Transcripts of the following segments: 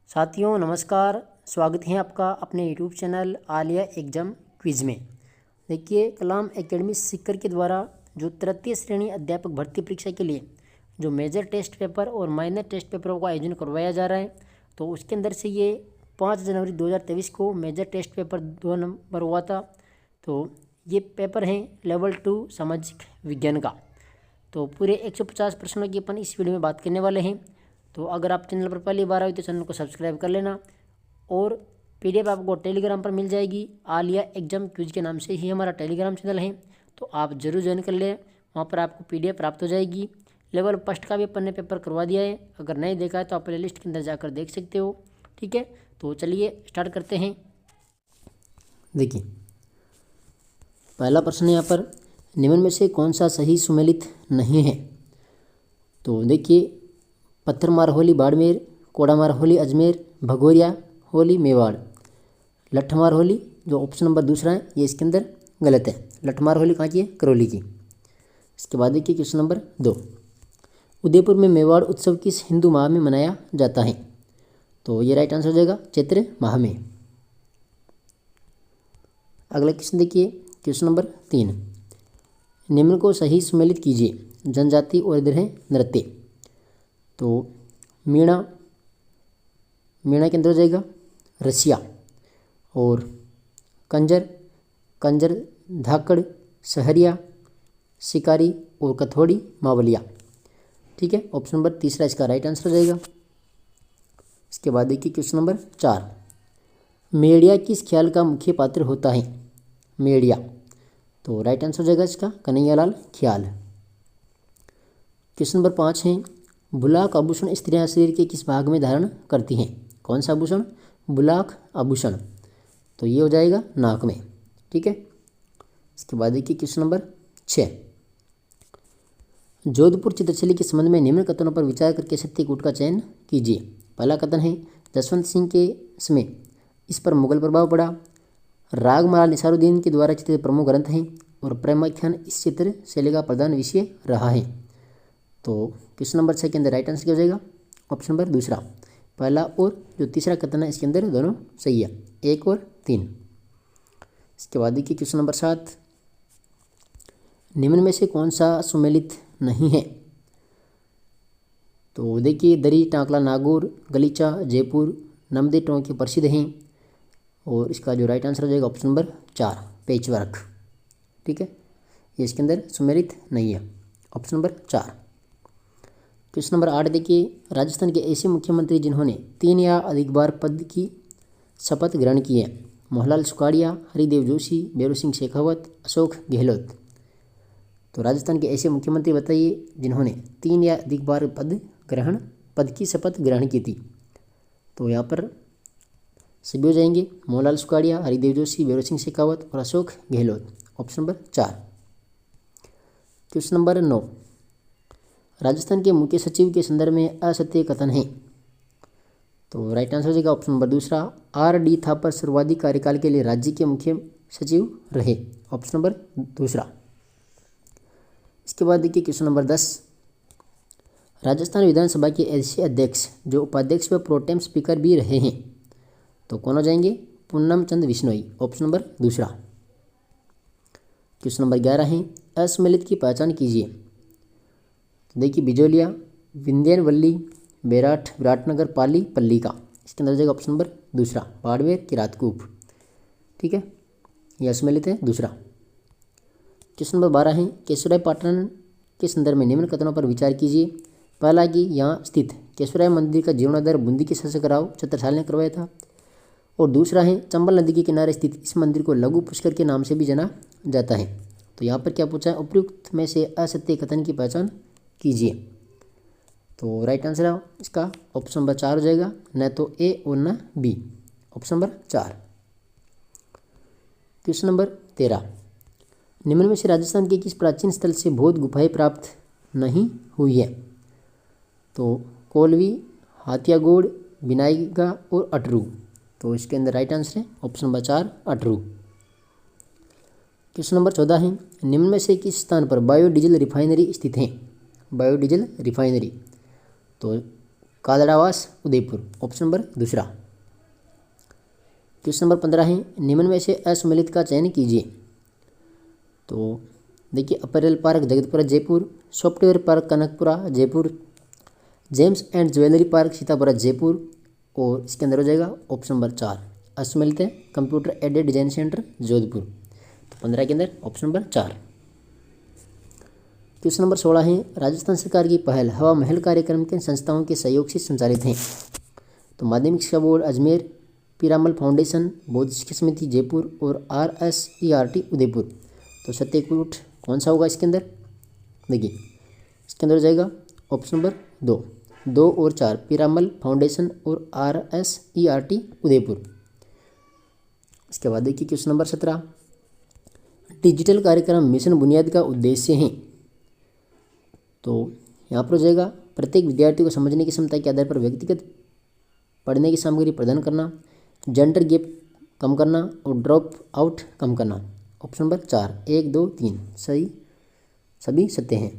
साथियों नमस्कार, स्वागत है आपका अपने YouTube channel Alia exam quiz में। देखिए, कलाम एकेडमी सीकर के द्वारा जो तृतीय श्रेणी अध्यापक भर्ती परीक्षा के लिए जो मेजर टेस्ट पेपर और माइनर टेस्ट पेपरों का आयोजन करवाया जा रहा है, तो उसके अंदर से ये 5 जनवरी 2023 को मेजर टेस्ट पेपर 2 नंबर हुआ था। तो ये पेपर हैं लेवल 2 सामाजिक विज्ञान का। तो पूरे 150 प्रश्नों की अपन इस वीडियो में बात करने वाले हैं। तो अगर आप चैनल पर पहली बार आए तो चैनल को सब्सक्राइब कर लेना और पीडीएफ आपको टेलीग्राम पर मिल जाएगी। आलिया एग्जाम क्विज के नाम से ही हमारा टेलीग्राम चैनल है, तो आप जरूर ज्वाइन कर लें। वहाँ पर आपको पीडीएफ प्राप्त हो जाएगी। लेवल फर्स्ट का भी अपन ने पेपर करवा दिया है, अगर नहीं देखा है तो आप प्ले लिस्ट के अंदर जाकर देख सकते हो। ठीक है, तो चलिए स्टार्ट करते हैं। देखिए, पहला प्रश्न यहाँ पर, निम्न में से कौन सा सही सुमेलित नहीं है? तो देखिए, पत्थरमार होली बाड़मेर, कोड़ामार होली अजमेर, भगोरिया होली मेवाड़। लठमार होली जो ऑप्शन नंबर दूसरा है ये इसके अंदर गलत है। लठमार होली कहाँ की है? करौली की। इसके बाद देखिए क्वेश्चन नंबर 2, उदयपुर में मेवाड़ उत्सव किस हिंदू माह में मनाया जाता है? तो ये राइट आंसर हो जाएगा चैत्र माह में। अगला क्वेश्चन देखिए, क्वेश्चन नंबर 3, निम्न को सही सुमेलित कीजिए। जनजाति और इधर है नृत्य। तो मीणा के अंदर हो जाएगा रसिया, और कंजर धाकड़ सहरिया शिकारी और कथोड़ी मावलिया। ठीक है, ऑप्शन नंबर तीसरा इसका राइट आंसर हो जाएगा। इसके बाद देखिए क्वेश्चन नंबर 4, मेड़िया किस ख्याल का मुख्य पात्र होता है? मेड़िया, तो राइट आंसर हो जाएगा इसका कन्हैयालाल ख्याल। क्वेश्चन नंबर 5 है, बुलाक आभूषण स्त्रियां शरीर के किस भाग में धारण करती हैं? कौन सा आभूषण? बुलाक आभूषण, तो ये हो जाएगा नाक में। ठीक है, इसके बाद देखिए क्वेश्चन नंबर 6, जोधपुर चित्रशैली के संबंध में निम्न कथनों पर विचार करके सत्य कूट का चयन कीजिए। पहला कथन है, जसवंत सिंह के समय इस पर मुगल प्रभाव पड़ा। रागमाला निसारुद्दीन के द्वारा चित्रित प्रमुख ग्रंथ हैं और प्रेमाख्यान इस चित्र शैली का प्रधान विषय रहा है। तो क्वेश्चन नंबर 6 के अंदर राइट आंसर क्या हो जाएगा? ऑप्शन नंबर दूसरा। पहला और जो तीसरा कथन है इसके अंदर दोनों सही है, 1 और 3। इसके बाद देखिए क्वेश्चन नंबर 7, निम्न में से कौन सा सुमेलित नहीं है? तो देखिए, दरी टांकला नागौर गलीचा जयपुर नमदे टोंके प्रसिद्ध हैं, और इसका जो राइट आंसर हो जाएगा ऑप्शन नंबर 4 पेचवर्क। ठीक है, ये इसके अंदर सुमेलित नहीं है, ऑप्शन नंबर 4। क्वेश्चन नंबर 8 देखिए, राजस्थान के ऐसे मुख्यमंत्री जिन्होंने 3 या अधिक बार पद की शपथ ग्रहण की है? मोहनलाल सुखाड़िया, हरिदेव जोशी, बेरू सिंह शेखावत, अशोक गहलोत। तो राजस्थान के ऐसे मुख्यमंत्री बताइए जिन्होंने 3 या अधिक बार पद की शपथ ग्रहण की थी। तो यहाँ पर सभी हो जाएंगे, मोहनलाल सुखाड़िया, हरिदेव जोशी, बेरू सिंह शेखावत और Ashok Gehlot, option number 4। Question number 9, Rajasthan के मुख्य सचिव के संदर्भ में असत्य कथन है? तो राइट आंसर हो जाएगा ऑप्शन नंबर दूसरा, R.D. थापर सर्वाधिक कार्यकाल के लिए राज्य के मुख्य सचिव रहे, ऑप्शन नंबर दूसरा। इसके बाद देखिए क्वेश्चन नंबर 10, राजस्थान विधानसभा के ऐसे अध्यक्ष जो उपाध्यक्ष व प्रोटेम स्पीकर भी रहे हैं, तो कौन हो जाएंगे? पूनम चंद बिश्नोई, ऑप्शन नंबर दूसरा। क्वेश्चन नंबर 11 है, असम्मिलित की पहचान कीजिए। देखिए, बिजोलिया, विंध्यनवल्ली, बेराठ, विराटनगर, पाली, पल्लिका। इसके अंदर जाएगा ऑप्शन नंबर दूसरा, बाड़मेर, किरातकूप। ठीक है, यह असम्मिलित है दूसरा। क्वेश्चन नंबर 12 है, केशवराय पाटन के संदर्भ में निम्न कथनों पर विचार कीजिए। पहला कि यहाँ स्थित केशवराय मंदिर का जीर्णोद्धार बूंदी के शासक राव छत्रसाल ने करवाया था, और दूसरा है चंबल नदी के किनारे स्थित इस मंदिर को लघु पुष्कर के नाम से भी जाना जाता है। तो यहाँ पर क्या पूछा है? उपयुक्त में से असत्य कथन की पहचान कीजिए। तो राइट आंसर है इसका ऑप्शन नंबर 4 हो जाएगा, न तो ए और न B, option number 4। Question number 13, निम्न में से राजस्थान के किस प्राचीन स्थल से बौद्ध गुफाएं प्राप्त नहीं हुई है? तो कोलवी, हाथियागोड़, बिनाईगा और अटरू। तो इसके अंदर राइट आंसर है option number 4 Atru. Question number 14 है, निम्न में से किस स्थान पर बायोडीजल रिफाइनरी स्थित है? बायोडीजल रिफाइनरी, तो कादड़ावास उदयपुर, ऑप्शन नंबर दूसरा। क्वेश्चन नंबर 15 है, निम्न में से असम्मिलित का चयन कीजिए। तो देखिए, apparel park Jagatpura Jaipur, software park Kanakapura Jaipur, James and jewellery park Sitapura Jaipur, और इसके अंदर हो जाएगा ऑप्शन नंबर 4 असम्मिलित है computer aided design centre Jodhpur. तो 15 के अंदर ऑप्शन नंबर 4। क्वेश्चन नंबर 16 है, राजस्थान सरकार की पहल हवा महल कार्यक्रम किन संस्थाओं के सहयोग से संचालित हैं। तो माध्यमिक शिक्षा बोर्ड अजमेर, पीरामल फाउंडेशन, बौद्ध शिक्षा समिति जयपुर और RSERT उदयपुर। तो सत्याकूट कौन सा होगा इसके अंदर? देखिए, इसके अंदर हो जाएगा ऑप्शन नंबर 2 और 4 पीरामल फाउंडेशन और RSERT उदयपुर। इसके बाद देखिए क्वेश्चन नंबर 17, डिजिटल कार्यक्रम मिशन बुनियाद का उद्देश्य है। तो यहाँ पर हो जाएगा प्रत्येक विद्यार्थी को समझने की क्षमता के आधार पर व्यक्तिगत पढ़ने की सामग्री प्रदान करना, जेंडर गैप कम करना और ड्रॉप आउट कम करना। ऑप्शन नंबर 4 1 2 3 सही, सभी सत्य हैं।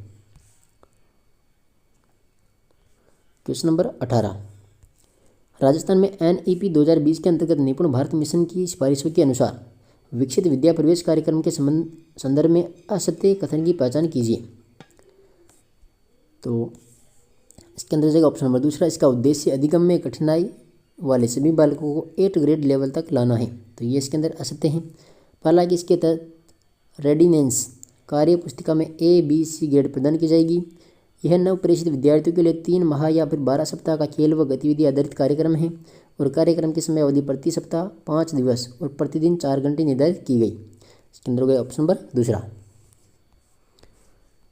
क्वेश्चन नंबर 18, राजस्थान में NEP 2020 के अंतर्गत निपुण भारत मिशन की सिफारिशों के अनुसार विकसित विद्या प्रवेश कार्यक्रम के संदर्भ में असत्य कथन की पहचान कीजिए। तो इसके अंदर जाएगा ऑप्शन नंबर दूसरा, इसका उद्देश्य अधिगम में कठिनाई वाले सभी बालकों को 8 ग्रेड लेवल तक लाना है। तो ये इसके अंदर असत्य है। हालांकि इसके तहत रेडिनेंस कार्य पुस्तिका में ABC ग्रेड प्रदान की जाएगी। यह नव प्रेषित विद्यार्थियों के लिए 3 माह या फिर 12 सप्ताह का खेल व गतिविधि आधारित कार्यक्रम है और कार्यक्रम की समय अवधि प्रति सप्ताह 5 दिवस और प्रतिदिन 4 घंटे निर्धारित की गई। इसके अंदर हो गया ऑप्शन नंबर दूसरा।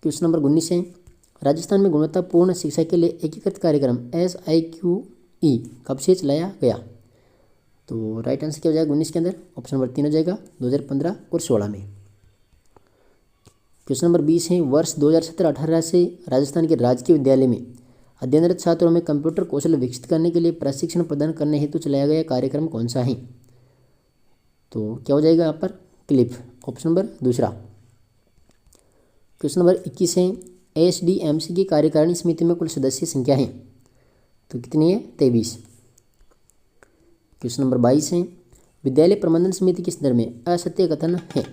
क्वेश्चन नंबर 19 है, राजस्थान में गुणवत्तापूर्ण शिक्षा के लिए एकीकृत कार्यक्रम SIQE कब से चलाया गया। तो राइट आंसर क्या हो जाएगा 19 के अंदर ऑप्शन नंबर 3 हो जाएगा 2015 और 16 में। क्वेश्चन नंबर 20 है, वर्ष 2017-18 से राजस्थान के राजकीय विद्यालय में अध्ययनरत छात्रों में कंप्यूटर कौशल विकसित करने के लिए प्रशिक्षण प्रदान करने हेतु चलाया गया कार्यक्रम कौन सा है। तो क्या हो जाएगा यहाँ पर क्लिप, ऑप्शन नंबर दूसरा। क्वेश्चन नंबर 21 है, SDMC की कार्यकारिणी समिति में कुल सदस्य संख्या है। तो कितनी है 23। क्वेश्चन नंबर 22 है, विद्यालय प्रबंधन समिति के संदर्भ में असत्य कथन है।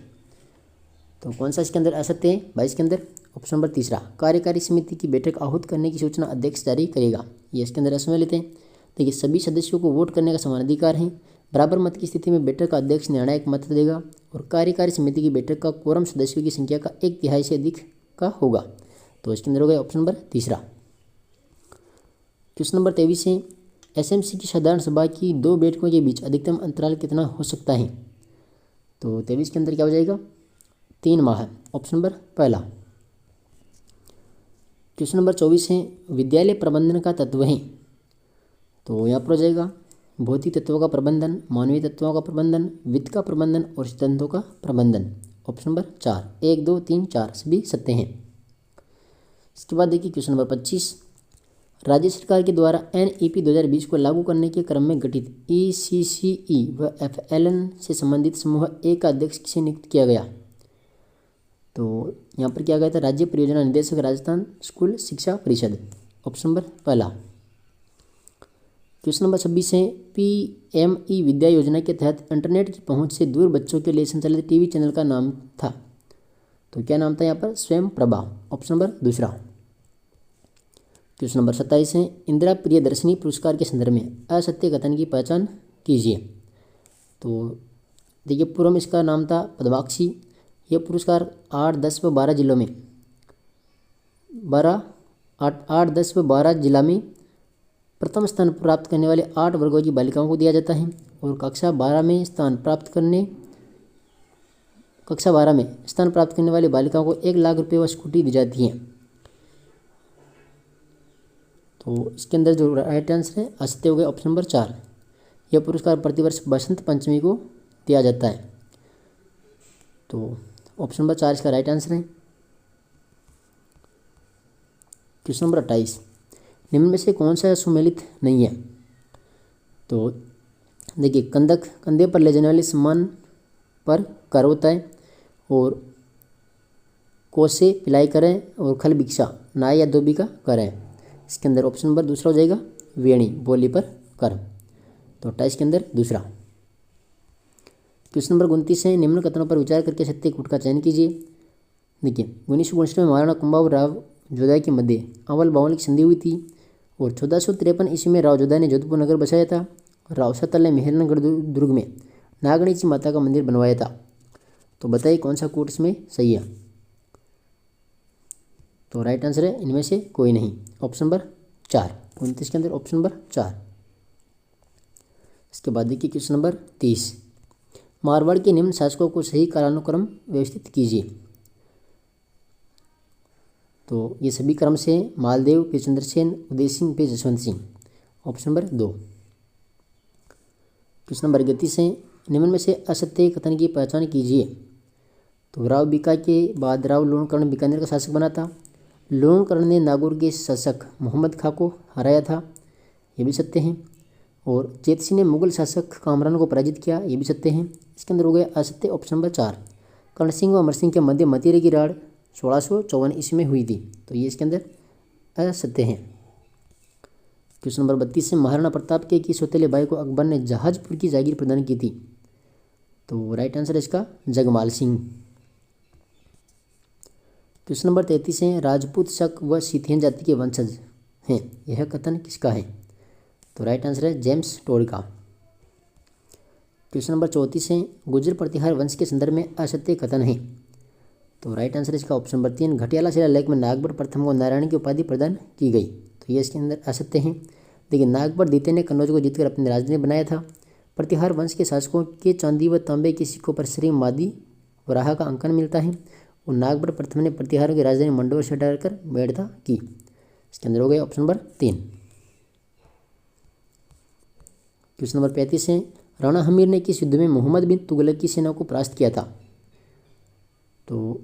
तो कौन सा इसके अंदर असत्य है 22 के अंदर ऑप्शन नंबर तीसरा, कार्यकारी समिति की बैठक आहूत करने की सूचना अध्यक्ष जारी करेगा। ये इसके अंदर असम्मिलित है। देखिए, सभी सदस्यों को वोट करने का समान अधिकार है। बराबर मत की स्थिति में बैठक का अध्यक्ष निर्णायक मत देगा और कार्यकारी समिति की बैठक का कोरम सदस्यों की संख्या का 1/3 से अधिक का होगा। तो इसके अंदर हो गया ऑप्शन नंबर तीसरा। क्वेश्चन नंबर 23 है, SMC की साधारण सभा की 2 बैठकों के बीच अधिकतम अंतराल कितना हो सकता है। तो 23 के अंदर क्या हो जाएगा 3 माह, ऑप्शन नंबर पहला। क्वेश्चन नंबर 24 है, विद्यालय प्रबंधन का तत्व है। तो यहाँ पर हो जाएगा भौतिक तत्वों का प्रबंधन, मानवीय तत्वों का प्रबंधन, वित्त का प्रबंधन और सिद्धांतों का प्रबंधन। ऑप्शन नंबर 4 1 2 3 4 सभी सत्य हैं। इसके बाद देखिए क्वेश्चन नंबर 25, राज्य सरकार के द्वारा NEP 2020 को लागू करने के क्रम में गठित ECCE व FLN से संबंधित समूह A का अध्यक्ष किसे नियुक्त किया गया। तो यहाँ पर क्या गया था राज्य परियोजना निदेशक राजस्थान स्कूल शिक्षा परिषद, ऑप्शन नंबर पहला। क्वेश्चन नंबर 26 है, PME विद्या योजना के तहत इंटरनेट की पहुंच से दूर बच्चों के लिए संचालित टीवी चैनल का नाम था। तो क्या नाम था यहाँ पर स्वयं प्रभा, ऑप्शन नंबर दूसरा। क्वेश्चन नंबर 27 है, इंदिरा प्रियदर्शनी पुरस्कार के संदर्भ में असत्य कथन की पहचान कीजिए। तो देखिए, पूर्व में इसका नाम था पद्माक्षी। यह पुरस्कार 8, 10 व 12 जिलों में 8, 10 व 12 जिला में प्रथम स्थान प्राप्त करने वाले 8 वर्गों की बालिकाओं को दिया जाता है और कक्षा 12 में स्थान प्राप्त करने वाली बालिकाओं को 1 लाख रुपये व स्कूटी दी जाती है। तो इसके अंदर जो राइट आंसर है असत्य हो गया ऑप्शन नंबर 4। यह पुरस्कार प्रतिवर्ष बसंत पंचमी को दिया जाता है। तो ऑप्शन नंबर 4 इसका राइट आंसर है। क्वेश्चन नंबर 28, निम्न में से कौन सा सुमेलित नहीं है। तो देखिए, कंधे पर ले जाने वाले सामान पर कर होता है और कोसे पिलाई करें और खल भिक्षा नाय या धोबी का कर है। इसके अंदर ऑप्शन नंबर दूसरा हो जाएगा वेणी बोली पर कर। तो 28 के अंदर दूसरा। क्वेश्चन नंबर 29 है, निम्न कथनों पर विचार करके सत्य कूट का चयन कीजिए। देखिए 1959 में महाराणा कुंभाव राव जोधा के मध्य अवल बावल की संधि हुई थी और 1453 ईस्वी में राव जोधा ने जोधपुर नगर बसाया था। राव सतल ने मेहरनगढ़ दुर्ग में नागणीची माता का मंदिर बनवाया था। तो बताइए कौन सा कूट इसमें सही है। तो राइट आंसर है इनमें से कोई नहीं, ऑप्शन नंबर 4। 29 के अंदर ऑप्शन नंबर 4। इसके बाद देखिए क्वेश्चन नंबर 30, मारवाड़ के निम्न शासकों को सही कालानुक्रम व्यवस्थित कीजिए। तो ये सभी क्रम से मालदेव पे चंद्रसेन, उदय सिंह पे Jaswant Singh, option number 2। Question number 31 है, निम्न में से असत्य कथन की पहचान कीजिए। तो राव बीका के बाद राव लोणकर्ण बीकानेर का शासक बना था। लोणकर्ण ने नागौर के शासक मोहम्मद खां को हराया था, ये भी सत्य है। और चेतसी ने मुगल शासक कामरान को पराजित किया, ये भी सत्य है। इसके अंदर हो गया असत्य ऑप्शन नंबर 4। कर्ण सिंह व अमर सिंह के मध्य मतीरे की राड़ 1654 ईस्वी में हुई थी, तो ये इसके अंदर असत्य है। क्वेश्चन नंबर 32 से महाराणा प्रताप के सौतेले भाई को अकबर ने जहाजपुर की जागीर प्रदान की थी। तो राइट आंसर है इसका जगमाल सिंह। क्वेश्चन नंबर 33 है, राजपूत शक व सीथेन जाति के वंशज हैं, यह कथन किसका है। तो राइट आंसर है जेम्स टोड का। क्वेश्चन नंबर 34 है, गुर्जर प्रतिहार वंश के संदर्भ में असत्य कथन है। तो राइट आंसर इसका ऑप्शन नंबर 3, घटियाला शिलालेख में नागबर प्रथम को नारायण की उपाधि प्रदान की गई, तो ये इसके अंदर असत्य है। देखिए नागबर द्वितीय ने कन्नौज को जीतकर अपनी राजधानी बनाया था। प्रतिहार वंश के शासकों के चांदी व तांबे के सिक्कों पर श्री मादी वराह का अंकन मिलता है और नागबर प्रथम ने प्रतिहारों की राजधानी मंडोर से हटाकर बैठता की। इसके अंदर हो गया ऑप्शन नंबर 3। क्वेश्चन नंबर 35 है, राणा हमीर ने किस युद्ध में मोहम्मद बिन तुगलक की सेना को परास्त किया था। तो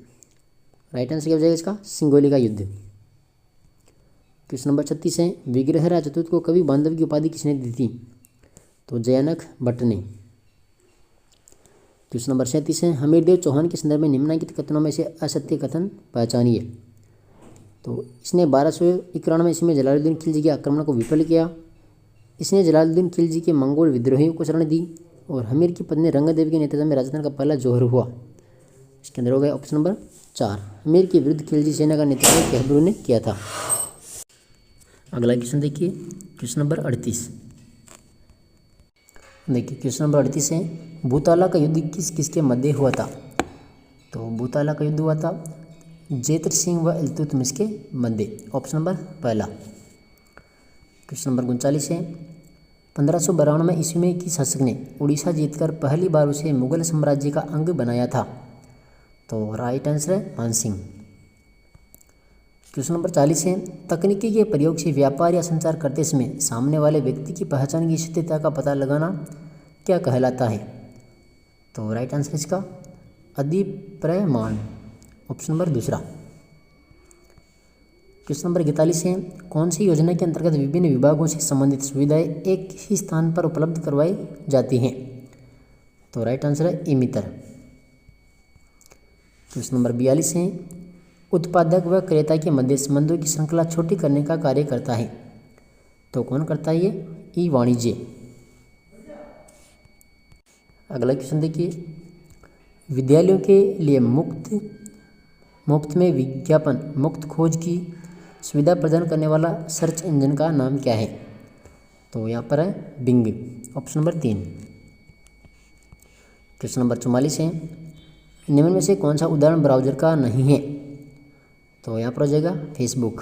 राइट आंसर क्या हो जाएगा इसका सिंगोली का युद्ध। क्वेश्चन नंबर 36 है, विग्रहराज चतुर्थ को कवि बांधव की उपाधि किसने दी थी। तो जयानक भट्ट ने। क्वेश्चन नंबर 37 है, हमीरदेव चौहान के संदर्भ में निम्नलिखित कथनों में से असत्य कथन पहचानिए। तो इसने 1291 ईस्वी में जलालुद्दीन खिलजी के आक्रमण को विफल किया। इसने जलालुद्दीन खिलजी के मंगोल विद्रोहियों को शरण दी और हमीर की पत्नी रंगदेवी के नेतृत्व में राजस्थान का पहला जोहर हुआ। इसके अंदर हो गया ऑप्शन नंबर 4, हमीर के विरुद्ध खिलजी सेना का नेतृत्व कहबरू ने किया था। अगला क्वेश्चन देखिए, क्वेश्चन नंबर 38। देखिए क्वेश्चन नंबर 38 है, भूताला का युद्ध किस किसके मध्य हुआ था। तो भूताला का युद्ध हुआ था जेत्र सिंह व इल्तुतमिश के मध्य, ऑप्शन नंबर 1। क्वेश्चन नंबर 39 है, 1592 ईस्वी में किस शासक ने उड़ीसा जीतकर पहली बार उसे मुगल साम्राज्य का अंग बनाया था। तो राइट आंसर है मान सिंह। क्वेश्चन नंबर 40 है, तकनीकी के प्रयोग से व्यापार या संचार करते समय सामने वाले व्यक्ति की पहचान की स्थिति का पता लगाना क्या कहलाता है। तो राइट आंसर इसका अधिप्रयमान, ऑप्शन नंबर 2। क्वेश्चन नंबर 41 है, कौन सी योजना के अंतर्गत विभिन्न विभागों से संबंधित सुविधाएं एक ही स्थान पर उपलब्ध करवाई जाती हैं। तो राइट आंसर है ई मित्र। क्वेश्चन नंबर 42 है, उत्पादक व क्रेता के मध्य संबंधों की श्रृंखला छोटी करने का कार्य करता है। तो कौन करता है ये, ई वाणिज्य। अगला क्वेश्चन देखिए, विद्यालयों के लिए मुफ्त में विज्ञापन मुक्त खोज की सुविधा प्रदान करने वाला सर्च इंजन का नाम क्या है। तो यहाँ पर है बिंग, ऑप्शन नंबर 3। क्वेश्चन नंबर 44 है, निम्न में से कौन सा उदाहरण ब्राउजर का नहीं है। तो यहाँ पर हो जाएगा फेसबुक,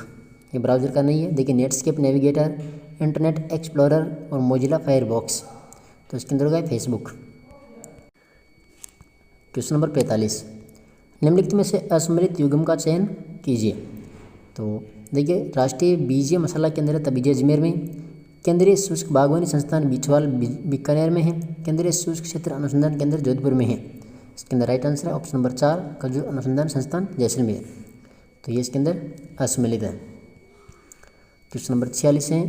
ये ब्राउजर का नहीं है। देखिए नेटस्केप नेविगेटर, इंटरनेट एक्सप्लोरर और मोजिला फायरफॉक्स, तो इसके अंदर होगा फेसबुक। क्वेश्चन नंबर 45, निम्नलिखित में से असम्मिलित युग्म का चयन कीजिए। तो देखिए राष्ट्रीय बीजीय मसाला केंद्र तबीजे अजमेर में, केंद्रीय शुष्क बागवानी संस्थान बिछवाल बीकानेर में है, केंद्रीय शुष्क क्षेत्र अनुसंधान केंद्र जोधपुर में है। इसके अंदर राइट आंसर है ऑप्शन नंबर 4, खजूर अनुसंधान संस्थान जैसलमेर। तो ये इसके अंदर असम्मिलित है। क्वेश्चन नंबर 46 है,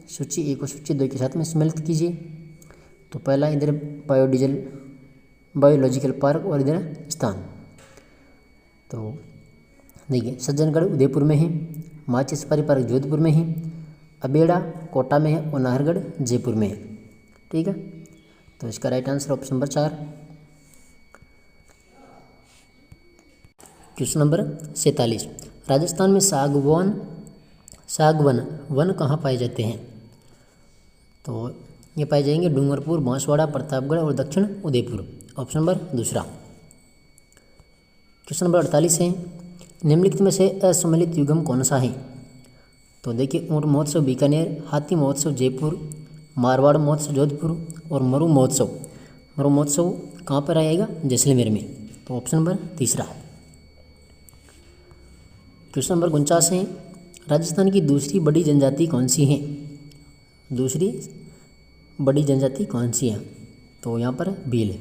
सूची 1 और सूची 2 के साथ में सम्मिलित कीजिए। तो पहला इधर बायोलॉजिकल पार्क और इधर स्थान। तो देखिए सज्जनगढ़ उदयपुर में है, माची सफारी पार्क जोधपुर में है, अबेड़ा कोटा में है और नाहरगढ़ जयपुर में है। ठीक है, तो इसका right answer option number 4। Question number 47, Rajasthan में सागवन वन कहाँ पाए जाते हैं? तो ये पाए जाएंगे डूंगरपुर, बांसवाड़ा, प्रतापगढ़ और दक्षिण उदयपुर। ऑप्शन नंबर दूसरा। क्वेश्चन नंबर 48 है, निम्नलिखित में से असम्मिलित युग्म कौन सा है? तो देखिए, ऊँट महोत्सव बीकानेर, हाथी महोत्सव जयपुर, मारवाड़ महोत्सव जोधपुर और मरु महोत्सव कहाँ पर आएगा? जैसलमेर में। तो ऑप्शन नंबर तीसरा। क्वेश्चन नंबर 49 है, राजस्थान की दूसरी बड़ी जनजाति कौन सी है? दूसरी बड़ी जनजाति कौन सी है? तो यहाँ पर भील।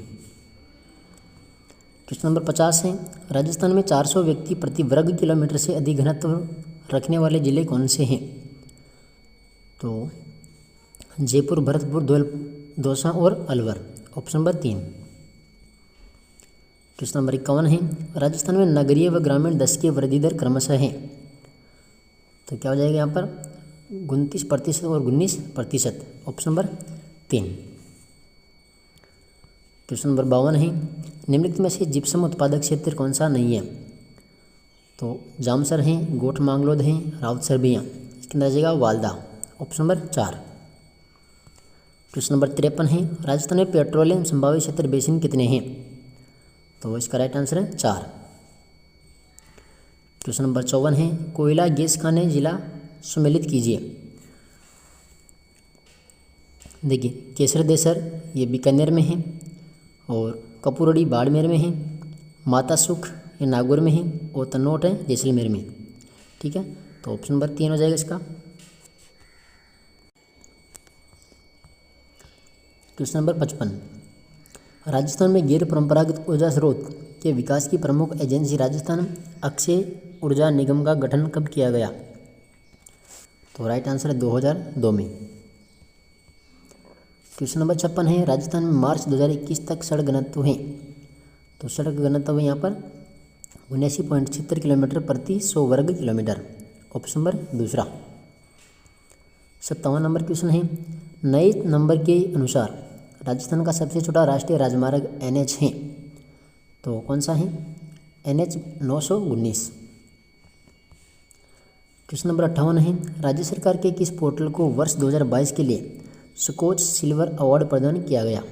क्वेश्चन नंबर 50 है, राजस्थान में 400 व्यक्ति प्रति वर्ग किलोमीटर से अधिक घनत्व रखने वाले जिले कौन से हैं? तो जयपुर, भरतपुर, दौसा और Alwar. Option number 3। Question number 51 है, राजस्थान में नगरीय व ग्रामीण दशकीय वृद्धि दर क्रमशः है? तो क्या हो जाएगा यहाँ पर? 29% और 19%। Option number 3। क्वेश्चन नंबर 52 है, निम्नलिखित में से जिप्सम उत्पादक क्षेत्र कौन सा नहीं है? तो जामसर हैं, गोठ मांगलोद हैं, राउतसर भी हैं। इसके अंदर आ जाएगा वालदा। Option number 4। क्वेश्चन नंबर 53 है, राजस्थान में पेट्रोलियम संभावित क्षेत्र बेसिन कितने हैं? तो इसका राइट आंसर है 4। क्वेश्चन नंबर 54 है, कोयला गैस खाने जिला सुमेलित कीजिए। देखिए, केसर देसर ये बीकानेर में है और कपूरड़ी बाड़मेर में है, माता सुख ये नागौर में है और तनोट है जैसलमेर में। ठीक है, तो ऑप्शन नंबर 3 हो जाएगा इसका। क्वेश्चन नंबर 55, राजस्थान में गैर परंपरागत ऊर्जा स्रोत के विकास की प्रमुख एजेंसी राजस्थान अक्षय ऊर्जा निगम का गठन कब किया गया? तो राइट आंसर है 2002 में। क्वेश्चन नंबर 56 है, राजस्थान में मार्च 2021 तक सड़क घनत्व है? तो सड़क घनत्व है यहाँ पर 79.76 किलोमीटर प्रति 100 वर्ग किलोमीटर। ऑप्शन नंबर दूसरा। 57 नंबर क्वेश्चन है, नए नंबर के अनुसार राजस्थान का सबसे छोटा राष्ट्रीय राजमार्ग NH है? तो कौन सा है? NH 919। क्वेश्चन नंबर 58 है, राज्य सरकार के किस पोर्टल को वर्ष 2022 के लिए स्कॉच सिल्वर अवार्ड प्रदान किया गया?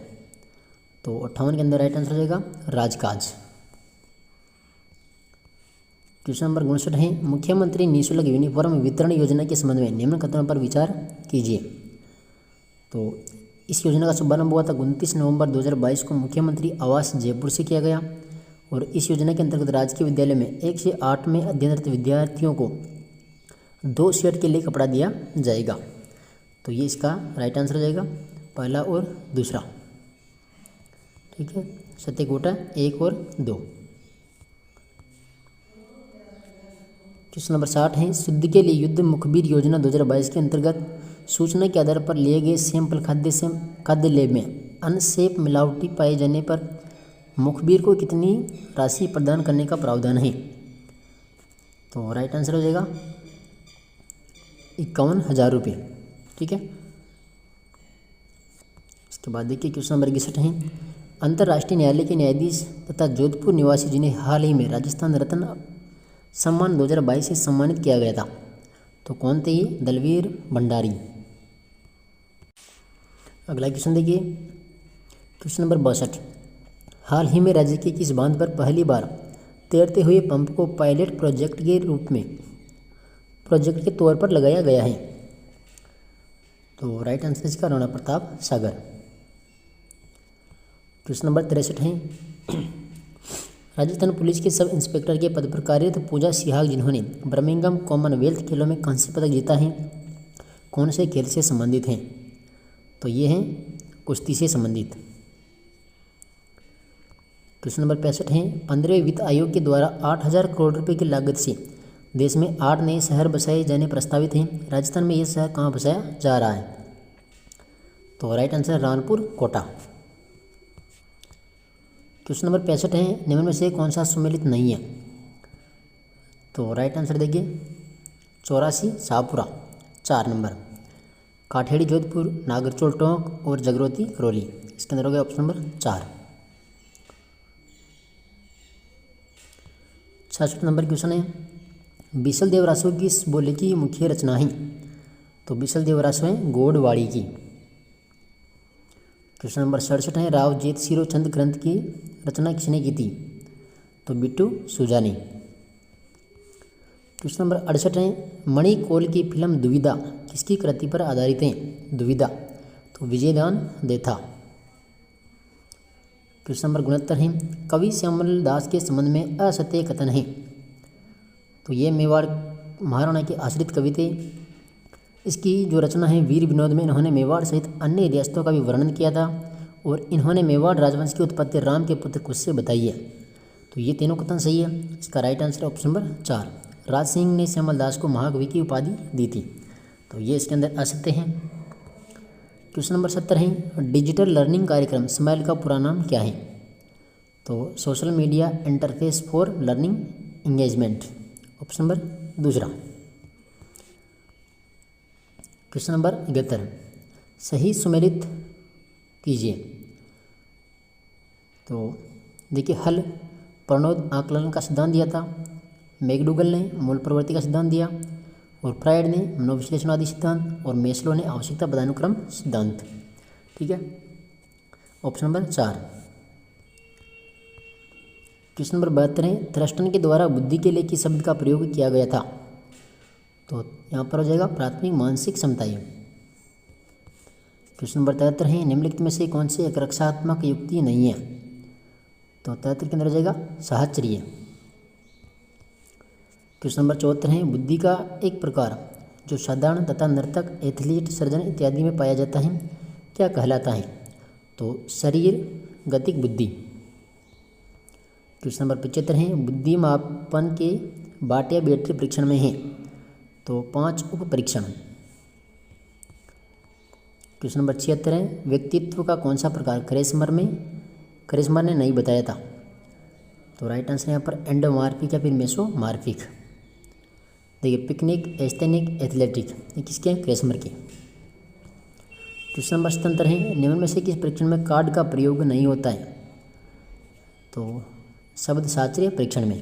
तो 58 के अंदर राइट आंसर हो जाएगा राजकाज। क्वेश्चन नंबर 59 है, मुख्यमंत्री निःशुल्क यूनिफॉर्म वितरण योजना के संबंध में निम्न कथनों पर विचार कीजिए। तो इस योजना का शुभारंभ हुआ था 29 नवंबर 2022 को मुख्यमंत्री आवास जयपुर से किया गया और इस योजना के अंतर्गत राजकीय विद्यालय में 1 से 8 में अध्ययनरत विद्यार्थियों को 2 सेट के लिए कपड़ा दिया जाएगा। तो ये इसका राइट आंसर हो जाएगा, पहला और दूसरा। ठीक है, सत्य कोटा 1 और 2। क्वेश्चन नंबर 60 है, शुद्ध के लिए युद्ध मुखबिर योजना 2022 के अंतर्गत सूचना के आधार पर लिए गए सैंपल खाद्य लेब में अनसेफ मिलावटी पाए जाने पर मुखबिर को कितनी राशि प्रदान करने का प्रावधान है? तो राइट आंसर हो जाएगा 51,000 रुपये। ठीक है, इसके बाद देखिए क्वेश्चन नंबर 61 है, अंतर्राष्ट्रीय न्यायालय के न्यायाधीश तथा जोधपुर निवासी जिन्हें हाल ही में राजस्थान रत्न सम्मान 2022 से सम्मानित किया गया था, तो कौन थे ये? दलवीर भंडारी। अगला क्वेश्चन देखिए, क्वेश्चन नंबर 62, हाल ही में राज्य के किस बांध पर पहली बार तैरते हुए पंप को पायलट प्रोजेक्ट के रूप में प्रोजेक्ट के तौर पर लगाया गया है? तो राइट आंसर इसका राणा प्रताप सागर। क्वेश्चन नंबर 63 है, राजस्थान पुलिस के सब इंस्पेक्टर के पद पर कार्यरत पूजा सिहाग जिन्होंने बर्मिंघम कॉमनवेल्थ खेलों में कांस्य पदक जीता है, कौन से खेल से संबंधित हैं? तो ये हैं कुश्ती से संबंधित। क्वेश्चन नंबर 65 है, 15वें वित्त आयोग के द्वारा 8,000 करोड़ रुपए की लागत से देश में 8 नए शहर बसाए जाने प्रस्तावित हैं, राजस्थान में ये शहर कहाँ बसाया जा रहा है? तो right answer Ranpur Kota. Question number 65 है, निम्न में से कौन सा सुमेलित नहीं है? तो राइट आंसर देखिए 84 शाहपुरा 4 नंबर। काठेड़ी जोधपुर, नागरचोल टोंक और जगरोती करौली। इसके अंदर हो गया ऑप्शन नंबर 4। 66 नंबर क्वेश्चन है, बीसल देवरासो किस बोली की मुख्य रचना है? तो बीसल देवरासो है गोडवाड़ी की। क्वेश्चन नंबर 67 है, राव जेत सिरो चंद ग्रंथ की रचना किसने की थी? तो बिट्टू सुजानी। क्वेश्चन नंबर 68 है, मणिकौल की फिल्म दुविधा किसकी कृति पर आधारित है? दुविधा तो विजयदान देथा। क्वेश्चन नंबर 69 है, कवि श्यामल दास के संबंध में असत्य कथन है? तो ये मेवाड़ महाराणा के आश्रित कवि थे। इसकी जो रचना है वीर विनोद में इन्होंने मेवाड़ सहित अन्य रियासतों का भी वर्णन किया था और इन्होंने मेवाड़ राजवंश की उत्पत्ति राम के पुत्र कुश से बताई है। तो ये तीनों कथन सही है। इसका राइट आंसर है ऑप्शन नंबर 4। राज सिंह ने श्यामल दास को महाकवि की उपाधि दी थी, तो ये इसके अंदर असत्य है। क्वेश्चन नंबर 70 है, डिजिटल लर्निंग कार्यक्रम स्माइल का पूरा नाम क्या है? तो social media interface for learning engagement. Option number 2। Question number 71, सही सुमेलित कीजिए। तो देखिए, हल प्रणोद आकलन का सिद्धांत दिया था, मैकडूगल ने मूल प्रवृत्ति का सिद्धांत दिया और फ्रायड ने मनोविश्लेषणवादी सिद्धांत और मेस्लो ने आवश्यकता पदानुक्रम सिद्धांत। ठीक है, ऑप्शन नंबर 4। क्वेश्चन नंबर 72 है, थ्रस्टन के द्वारा बुद्धि के लिए किस शब्द का प्रयोग किया गया था? तो यहाँ पर हो जाएगा प्राथमिक मानसिक क्षमताएं। क्वेश्चन नंबर 73 है, निम्नलिखित में से कौन से एक रक्षात्मक युक्ति नहीं है? तो 73 के अंदर हो जाएगा साहचर्य। क्वेश्चन नंबर 74 है, बुद्धि का एक प्रकार जो साधारण तथा नर्तक, एथलीट, सर्जन इत्यादि में पाया जाता है क्या कहलाता है? तो शरीर गतिक बुद्धि। क्वेश्चन नंबर 75 है, बुद्धि मापन के बाटे बैटरी परीक्षण में है? तो 5 उप परीक्षण। क्वेश्चन नंबर 76 है, व्यक्तित्व का कौन सा प्रकार करिश्मा ने नहीं बताया था? तो राइट आंसर यहाँ पर एंडोमार्फिक या फिर मेसोमार्फिक। देखिए, पिकनिक, एस्थेनिक, एथलेटिक, ये किसके हैं? करिश्मा के। क्वेश्चन नंबर 77 है, निम्न में से किस परीक्षण में कार्ड का प्रयोग नहीं होता है? तो शब्द शास्त्रीय परीक्षण में।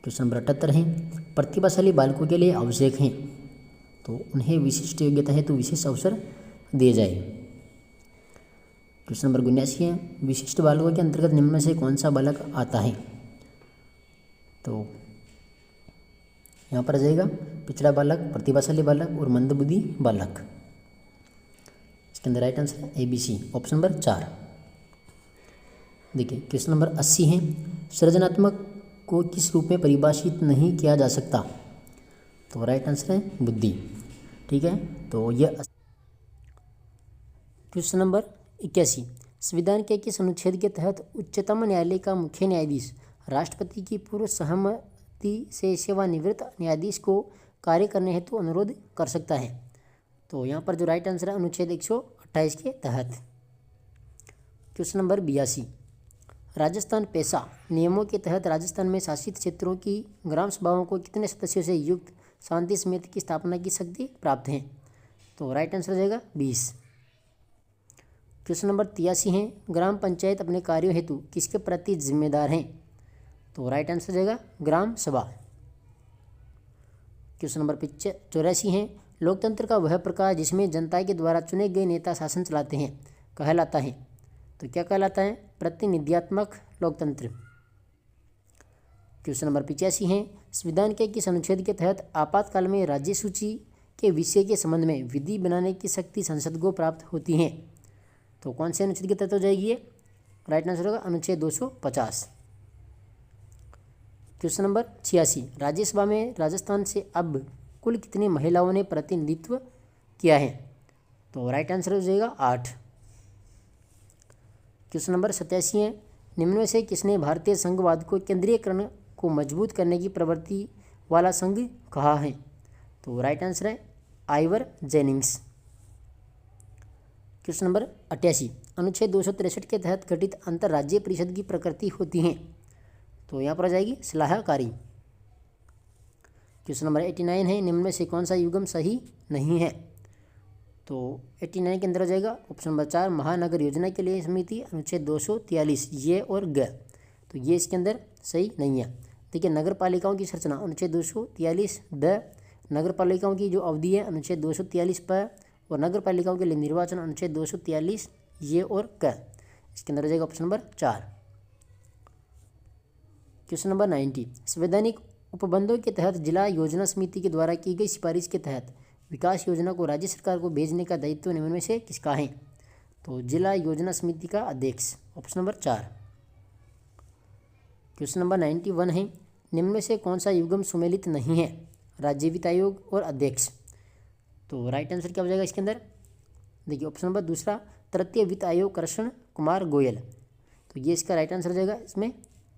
क्वेश्चन नंबर 78 है, प्रतिभाशाली बालकों के लिए आवश्यक हैं तो उन्हें विशिष्ट योग्यता है तो विशेष अवसर दिए जाए। क्वेश्चन नंबर 79 है, विशिष्ट बालकों के अंतर्गत निम्न में से कौन सा बालक आता है? तो यहाँ पर आ जाएगा पिछड़ा बालक, प्रतिभाशाली बालक और मंदबुद्धि बालक। इसके अंदर राइट आंसर है ABC, ऑप्शन नंबर 4। देखिए, क्वेश्चन नंबर 80 है, सृजनात्मक को किस रूप में परिभाषित नहीं किया जा सकता? तो राइट आंसर है बुद्धि। ठीक है, तो यह क्वेश्चन नंबर 81, संविधान के किस अनुच्छेद के तहत उच्चतम न्यायालय का मुख्य न्यायाधीश राष्ट्रपति की पूर्व सहमति से सेवानिवृत्त न्यायाधीश को कार्य करने हेतु अनुरोध कर सकता है? तो यहाँ पर जो राइट आंसर है अनुच्छेद 128 के तहत। क्वेश्चन नंबर 82, राजस्थान पेशा नियमों के तहत राजस्थान में शासित क्षेत्रों की ग्राम सभाओं को कितने सदस्यों से युक्त शांति समिति की स्थापना की शक्ति प्राप्त है? तो राइट आंसर हो जाएगा 20। क्वेश्चन नंबर 83 है, ग्राम पंचायत अपने कार्यों हेतु किसके प्रति जिम्मेदार हैं? तो राइट आंसर हो जाएगा ग्राम सभा। क्वेश्चन नंबर 84 है, लोकतंत्र का वह प्रकार जिसमें जनता के द्वारा चुने गए नेता शासन चलाते हैं कहलाता है? तो क्या कहलाता है? प्रतिनिधियात्मक लोकतंत्र। क्वेश्चन नंबर 85 है, संविधान के किस अनुच्छेद के तहत आपातकाल में राज्य सूची के विषय के संबंध में विधि बनाने की शक्ति संसद को प्राप्त होती है? तो कौन से अनुच्छेद के तहत हो जाएगी ये? राइट आंसर होगा अनुच्छेद 250। क्वेश्चन नंबर 86, राज्यसभा में राजस्थान से अब कुल कितनी महिलाओं ने प्रतिनिधित्व किया है? तो राइट आंसर हो जाएगा 8। क्वेश्चन नंबर 87 है, निम्न में से किसने भारतीय संघवाद को केंद्रीयकरण को मजबूत करने की प्रवृत्ति वाला संघ कहा है? तो राइट आंसर है आइवर जेनिंग्स। क्वेश्चन नंबर 88, अनुच्छेद 263 के तहत गठित अंतर्राज्यीय परिषद की प्रकृति होती है? तो यहाँ पर आ जाएगी सलाहकारी। क्वेश्चन नंबर 89 है, निम्न में से कौन सा युग्म सही नहीं है? तो 89 के अंदर हो जाएगा ऑप्शन नंबर 4, महानगर योजना के लिए समिति, अनुच्छेद 243 ये और ग। तो ये इसके अंदर सही नहीं है। देखिए, नगर पालिकाओं की संरचना अनुच्छेद 243 द, नगर पालिकाओं की जो अवधि है अनुच्छेद 243 प, और नगर पालिकाओं के लिए निर्वाचन अनुच्छेद 243 ये और क। इसके अंदर हो जाएगा ऑप्शन नंबर 4। क्वेश्चन नंबर 90, संवैधानिक उपबंधों के तहत जिला योजना समिति के द्वारा की गई सिफारिश के तहत विकास योजना को राज्य सरकार को भेजने का दायित्व निम्न में से किसका है? तो जिला योजना समिति का अध्यक्ष, ऑप्शन नंबर 4। क्वेश्चन नंबर 91 है, निम्न में से कौन सा युग्म सुमेलित नहीं है? राज्य वित्त आयोग और अध्यक्ष। तो राइट आंसर क्या हो जाएगा इसके अंदर? देखिए, ऑप्शन नंबर दूसरा, तृतीय वित्त आयोग कृष्ण कुमार गोयल। तो ये इसका राइट आंसर हो जाएगा। इसमें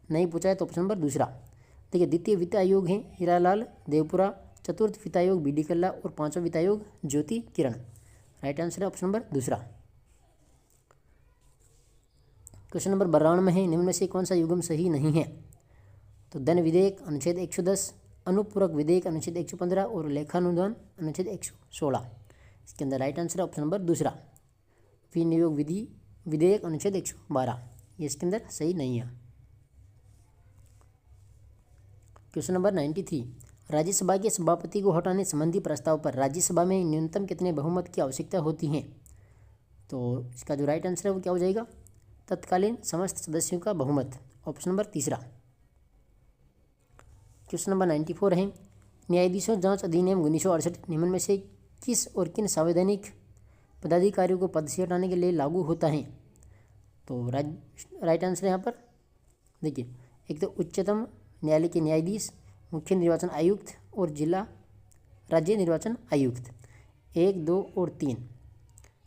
नहीं पूछा है तो ऑप्शन नंबर दूसरा। देखिए, द्वितीय वित्त आयोग है हीरालाल देवपुरा, चतुर्थ वित्त आयोग बी डी कल्ला और पांचवा वित्त आयोग ज्योति किरण। राइट आंसर है ऑप्शन नंबर दूसरा। क्वेश्चन नंबर 92 है, निम्न में से कौन सा युग्म सही नहीं है? तो धन विधेयक अनुच्छेद 110, अनुपूरक विधेयक अनुच्छेद 115 और लेखानुदान अनुच्छेद 116। इसके अंदर राइट आंसर है ऑप्शन नंबर दूसरा, विनियोग विधि विधेयक अनुच्छेद 112। ये इसके अंदर सही नहीं है। क्वेश्चन नंबर 93, राज्यसभा के सभापति को हटाने संबंधी प्रस्ताव पर राज्यसभा में न्यूनतम कितने बहुमत की आवश्यकता होती है? तो इसका जो राइट आंसर है वो क्या हो जाएगा? तत्कालीन समस्त सदस्यों का बहुमत, ऑप्शन नंबर तीसरा। क्वेश्चन नंबर 94 है, न्यायाधीशों जांच अधिनियम 1968 निम्न में से किस और किन संवैधानिक पदाधिकारियों को पद से हटाने के लिए लागू होता है? तो राइट आंसर यहाँ पर देखिए, एक तो उच्चतम न्यायालय के न्यायाधीश, मुख्य निर्वाचन आयुक्त और जिला राज्य निर्वाचन आयुक्त। 1, 2 और 3।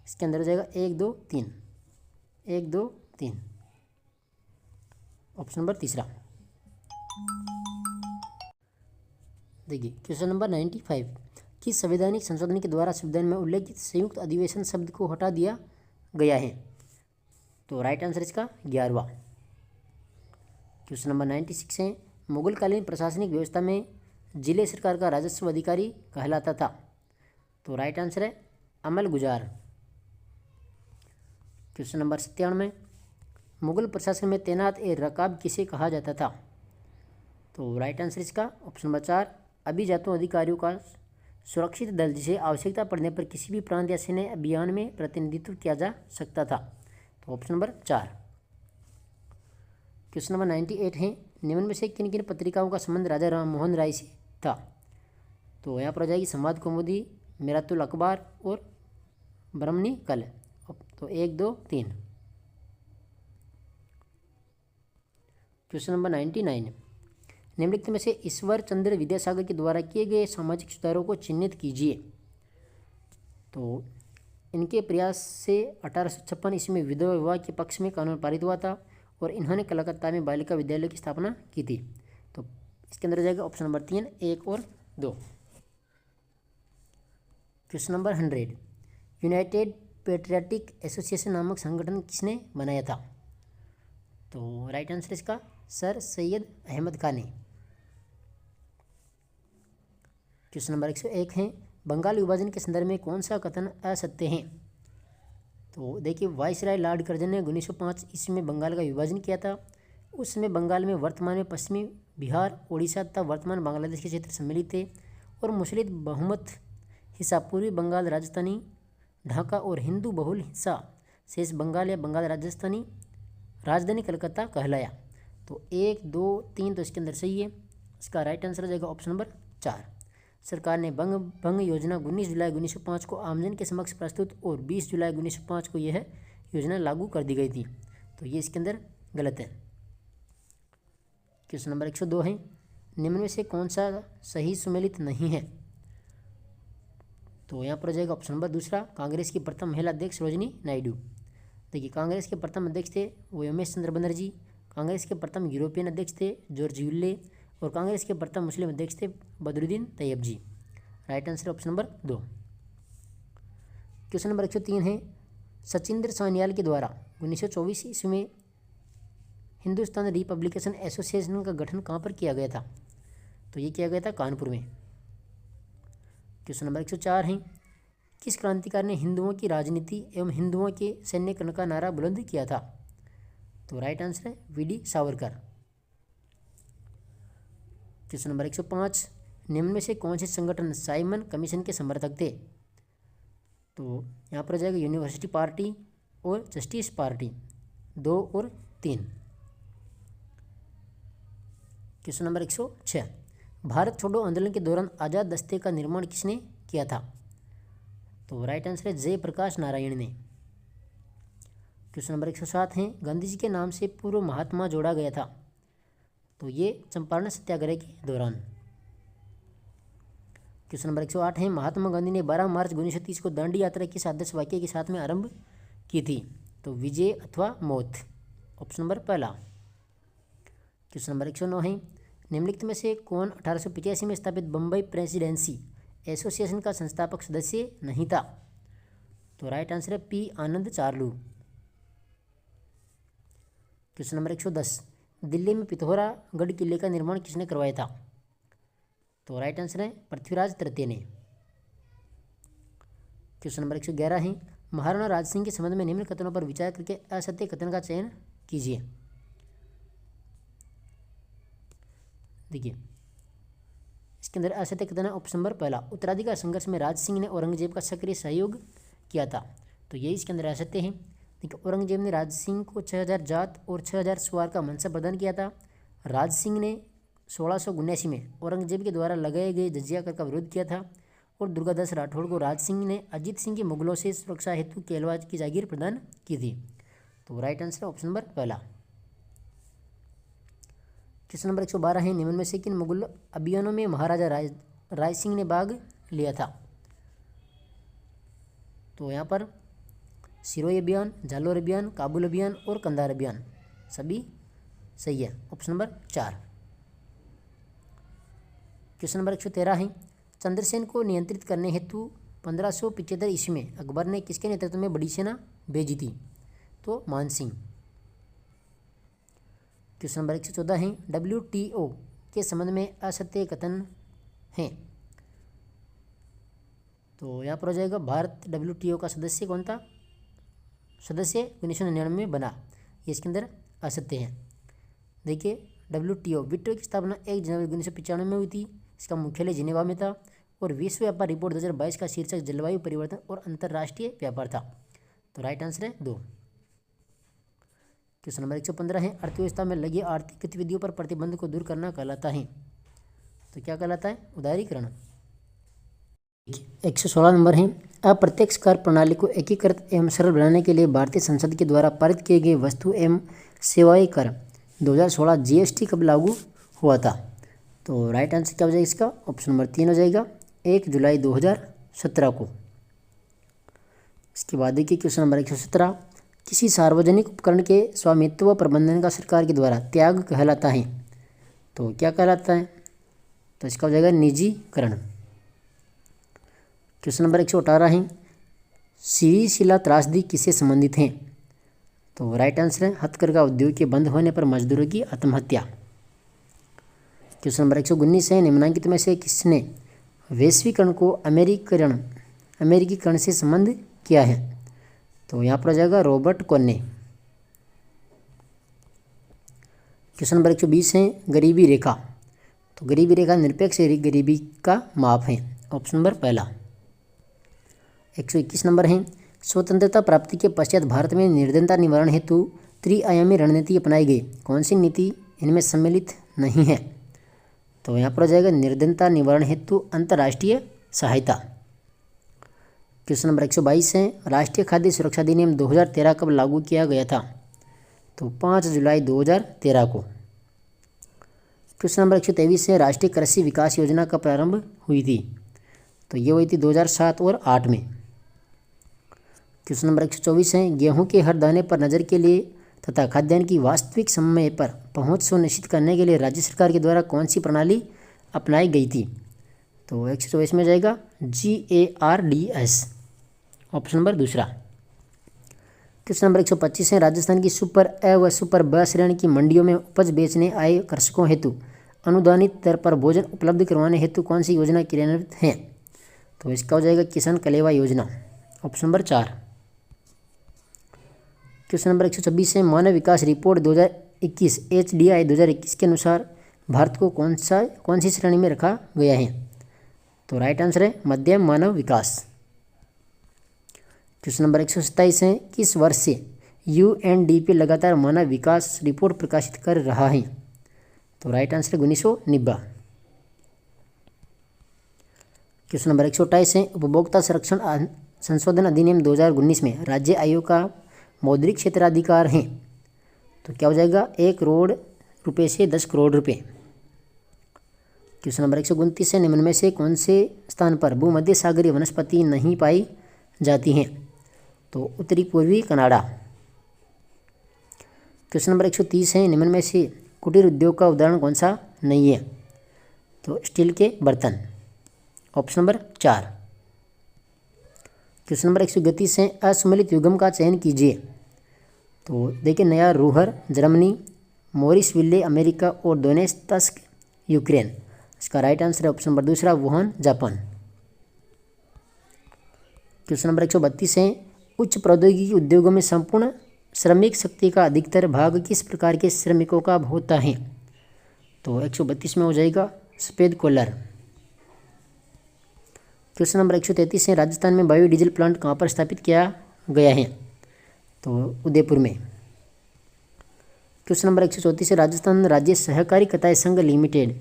इसके अंदर हो जाएगा 1, 2, 3, 1, 2, 3, ऑप्शन नंबर तीसरा। देखिए, क्वेश्चन नंबर 95, किस संवैधानिक संशोधन के द्वारा संविधान में उल्लेखित संयुक्त अधिवेशन शब्द को हटा दिया गया है? तो राइट आंसर इसका 11वां। क्वेश्चन नंबर 96 है, मुगलकालीन प्रशासनिक व्यवस्था में जिले सरकार का राजस्व अधिकारी कहलाता था? तो राइट आंसर है अमल गुजार। क्वेश्चन नंबर 97, मुगल प्रशासन में तैनात ए रकाब किसे कहा जाता था? तो राइट आंसर इसका ऑप्शन नंबर 4, अभिजातों अधिकारियों का सुरक्षित दल जिसे आवश्यकता पड़ने पर किसी भी प्रांत या सैन्य अभियान में प्रतिनिधित्व किया जा सकता था। तो ऑप्शन नंबर 4। क्वेश्चन नंबर 98 है, निम्न में से किन किन पत्रिकाओं का संबंध राजा राम मोहन राय से था? तो यहाँ पर हो जाएगी संवाद कौमुदी, मिरातुल अखबार और ब्रह्मणी कल। तो 1, 2, 3। क्वेश्चन नंबर 99, निम्नलिखित में से ईश्वर चंद्र विद्यासागर के द्वारा किए गए सामाजिक सुधारों को चिन्हित कीजिए। तो इनके प्रयास से 1856 ईस्वी में विधवा विवाह के पक्ष में कानून पारित हुआ था और इन्होंने कलकत्ता में बालिका विद्यालय की स्थापना की थी। तो इसके अंदर जाएगा ऑप्शन नंबर 3, 1 और 2। Question number 100, United patriotic association नामक संगठन किसने बनाया था? तो राइट आंसर इसका सर सैयद अहमद खान ने। क्वेश्चन नंबर 101 है, बंगाल विभाजन के संदर्भ में कौन सा कथन असत्य है? तो देखिए, वायसराय लॉर्ड कर्जन ने 1905 ईस्वी में बंगाल का विभाजन किया था। उस समय बंगाल में वर्तमान में पश्चिमी बिहार, उड़ीसा तथा वर्तमान बांग्लादेश के क्षेत्र सम्मिलित थे और मुस्लिम बहुमत हिस्सा पूर्वी बंगाल राजस्थानी ढाका और हिंदू बहुल हिस्सा शेष बंगाल या बंगाल राजस्थानी राजधानी कलकत्ता कहलाया। तो 1, 2, 3 तो इसके अंदर सही है। इसका राइट आंसर हो जाएगा ऑप्शन नंबर 4। सरकार ने भंग योजना 19 जुलाई 1905 को आमजन के समक्ष प्रस्तुत और 20 जुलाई 1905 को यह योजना लागू कर दी गई थी। तो ये इसके अंदर गलत है। क्वेश्चन नंबर 102 है, निम्न में से कौन सा सही सुमेलित नहीं है? तो यहाँ पर हो जाएगा ऑप्शन नंबर दूसरा, कांग्रेस की प्रथम महिला अध्यक्ष सरोजिनी नायडू। देखिए, कांग्रेस के प्रथम अध्यक्ष थे वो उमेश चंद्र बनर्जी, कांग्रेस के प्रथम यूरोपियन अध्यक्ष थे जॉर्ज यूल्ले और कांग्रेस के प्रथम मुस्लिम अध्यक्ष थे Badruddin Tyab ji. Right answer option number 2। Question number 103 है, सचिंद्र सान्याल के द्वारा 1924 ईस्वी में हिंदुस्तान रिपब्लिकेशन एसोसिएशन का गठन कहाँ पर किया गया था? तो ये किया गया था कानपुर में। क्वेश्चन नंबर 104 है, किस क्रांतिकारी ने हिंदुओं की राजनीति एवं हिंदुओं के सैन्यकरण का नारा बुलंद किया था? तो राइट आंसर है वीडी सावरकर। क्वेश्चन नंबर 105, निम्न में से कौन से संगठन साइमन कमीशन के समर्थक थे? तो यहाँ पर जाएगा यूनिवर्सिटी पार्टी और जस्टिस पार्टी, 2 और 3। क्वेश्चन नंबर 106, भारत छोड़ो आंदोलन के दौरान आज़ाद दस्ते का निर्माण किसने किया था? तो राइट आंसर है जयप्रकाश नारायण ने। क्वेश्चन नंबर 107 है, गांधी जी के नाम से पूर्व महात्मा जोड़ा गया था? तो ये चंपारण सत्याग्रह के दौरान। क्वेश्चन नंबर 108 है, महात्मा गांधी ने 12 मार्च 1930 को दांडी यात्रा किस आदर्श वाक्य के साथ में आरंभ की थी? तो विजय अथवा मौत, ऑप्शन नंबर पहला। क्वेश्चन नंबर 109 है, निम्नलिखित में से कौन 1885 में स्थापित बम्बई प्रेसिडेंसी एसोसिएशन का संस्थापक सदस्य नहीं था? तो राइट आंसर है पी आनंद चार्लू। क्वेश्चन नंबर 110, दिल्ली में पिथौरागढ़ किले का निर्माण किसने करवाया था? तो राइट आंसर है पृथ्वीराज तृतीय ने। क्वेश्चन नंबर 111 है, महाराणा राज सिंह के संबंध में निम्न कथनों पर विचार करके असत्य कथन का चयन कीजिए। देखिए इसके अंदर असत्य कथन है ऑप्शन नंबर पहला, उत्तराधिकार संघर्ष में राज सिंह ने औरंगजेब का सक्रिय सहयोग किया था। तो ये इसके अंदर असत्य है। देखिए औरंगजेब ने राज सिंह को 6000 जात और 6000 सवार का मनसब प्रदान किया था। राज सिंह ने 1679 में औरंगजेब के द्वारा लगाए गए जजिया कर का विरोध किया था और दुर्गादास राठौड़ को राज सिंह ने अजीत सिंह की मुगलों से सुरक्षा हेतु केलवाज की जागीर प्रदान की थी। तो राइट आंसर है ऑप्शन नंबर पहला। क्वेश्चन नंबर 112 है, निम्न में से किन मुगल अभियानों में महाराजा राय सिंह ने भाग लिया था? तो यहाँ पर सिरोही अभियान, जालोर अभियान, काबुल अभियान और कंधार अभियान सभी सही है, ऑप्शन नंबर 4। क्वेश्चन नंबर 113 है, चंद्रसेन को नियंत्रित करने हेतु 1575 ईस्वी में अकबर ने किसके नेतृत्व में बड़ी सेना भेजी थी? तो मानसिंह। क्वेश्चन नंबर 114 है, WTO के संबंध में असत्य कथन है? तो यहाँ पर हो जाएगा भारत WTO का सदस्य कौन था? सदस्य 1999 में बना, ये इसके अंदर असत्य है। देखिए WTO विट्रो की स्थापना 1 जनवरी 1995 में हुई थी। इसका मुख्यालय जिनेवा में था और विश्व व्यापार रिपोर्ट 2022 का शीर्षक जलवायु परिवर्तन और अंतर्राष्ट्रीय व्यापार था। तो राइट आंसर है 2। क्वेश्चन नंबर 115 है, अर्थव्यवस्था में लगी आर्थिक गतिविधियों पर प्रतिबंध को दूर करना कहलाता है? तो क्या कहलाता है? उदारीकरण। 116 नंबर है, अप्रत्यक्ष कर प्रणाली को एकीकृत एवं सरल बनाने के लिए भारतीय संसद के द्वारा पारित किए गए वस्तु एवं सेवाएं कर 2016 GST कब लागू हुआ था? तो राइट आंसर क्या हो जाएगा इसका? ऑप्शन नंबर 3 हो जाएगा, 1 जुलाई 2017 को। इसके बाद देखिए क्वेश्चन नंबर 117, किसी सार्वजनिक उपकरण के स्वामित्व प्रबंधन का सरकार के द्वारा त्याग कहलाता है? तो क्या कहलाता है? तो इसका हो जाएगा निजीकरण। क्वेश्चन नंबर 118 है, श्रीशिला त्रासदी किससे संबंधित है? तो राइट आंसर है हथकरघा उद्योग के बंद होने पर मजदूरों की आत्महत्या। क्वेश्चन नंबर 119 है, निम्नलिखित में से किसने वैश्वीकरण को अमेरिकीकरण से संबंध किया है? तो यहाँ पर आ जाएगा रॉबर्ट कोन ने। क्वेश्चन नंबर 120 है, गरीबी रेखा। तो गरीबी रेखा निरपेक्ष गरीबी का माप है, ऑप्शन नंबर पहला। 121 नंबर है, स्वतंत्रता प्राप्ति के पश्चात भारत में निर्धनता निवारण हेतु त्रिआयामी रणनीति अपनाई गई, कौन सी नीति इनमें सम्मिलित नहीं है? तो यहाँ पर आ जाएगा निर्धनता निवारण हेतु अंतर्राष्ट्रीय सहायता। क्वेश्चन नंबर 122 है, राष्ट्रीय खाद्य सुरक्षा अधिनियम 2013 कब लागू किया गया था? तो 5 जुलाई 2013 को। क्वेश्चन नंबर 123 है, राष्ट्रीय कृषि विकास योजना कब प्रारंभ हुई थी? तो ये हुई थी 2007 और 8 में। क्वेश्चन नंबर 124 है, गेहूं के हर दाने पर नज़र के लिए तथा खाद्यान्न की वास्तविक समय पर पहुंच सुनिश्चित करने के लिए राज्य सरकार के द्वारा कौन सी प्रणाली अपनाई गई थी? तो 124 में जाएगा GARDS, ऑप्शन नंबर दूसरा। क्वेश्चन नंबर 125 है, राजस्थान की सुपर ए व सुपर ब श्रेणी की मंडियों में उपज बेचने आए कृषकों हेतु अनुदानित दर पर भोजन उपलब्ध करवाने हेतु कौन सी योजना क्रियान्वित है? तो इसका हो जाएगा किसान कलेवा योजना, ऑप्शन नंबर 4। क्वेश्चन नंबर 126 है, मानव विकास रिपोर्ट 2021 HDI 2021 के अनुसार भारत को कौन सी श्रेणी में रखा गया है? तो राइट आंसर है मध्यम मानव विकास। क्वेश्चन नंबर 127 है, किस वर्ष से UNDP लगातार मानव विकास रिपोर्ट प्रकाशित कर रहा है? तो राइट आंसर है 1990। क्वेश्चन नंबर 128 है, उपभोक्ता संरक्षण संशोधन अधिनियम 2019 में राज्य आयोग का मौद्रिक क्षेत्राधिकार है? तो क्या हो जाएगा 1 करोड़ रुपये से 10 करोड़ रुपये। क्वेश्चन नंबर 129 है, निम्न में से कौन से स्थान पर भूमध्य सागरीय वनस्पति नहीं पाई जाती हैं? तो उत्तरी पूर्वी कनाडा। क्वेश्चन नंबर 130 है, निम्न में से कुटीर उद्योग का उदाहरण कौन सा नहीं है? तो स्टील के बर्तन, ऑप्शन नंबर 4। क्वेश्चन नंबर 131 है, असम्मिलित युग्म का चयन कीजिए। तो देखिए, नया रूहर जर्मनी, मोरिस विल्ले अमेरिका और दोनेत्स्क यूक्रेन। इसका राइट आंसर है option number 2 Wuhan Japan. Question number 132 है, उच्च प्रौद्योगिकी उद्योगों में संपूर्ण श्रमिक शक्ति का अधिकतर भाग किस प्रकार के श्रमिकों का होता है? तो 132 में हो जाएगा सफ़ेद कॉलर। क्वेश्चन नंबर 133 है, राजस्थान में बायोडीजल प्लांट कहाँ पर स्थापित किया गया है? तो उदयपुर में। क्वेश्चन नंबर 134 है, राजस्थान राज्य सहकारी कताई संघ लिमिटेड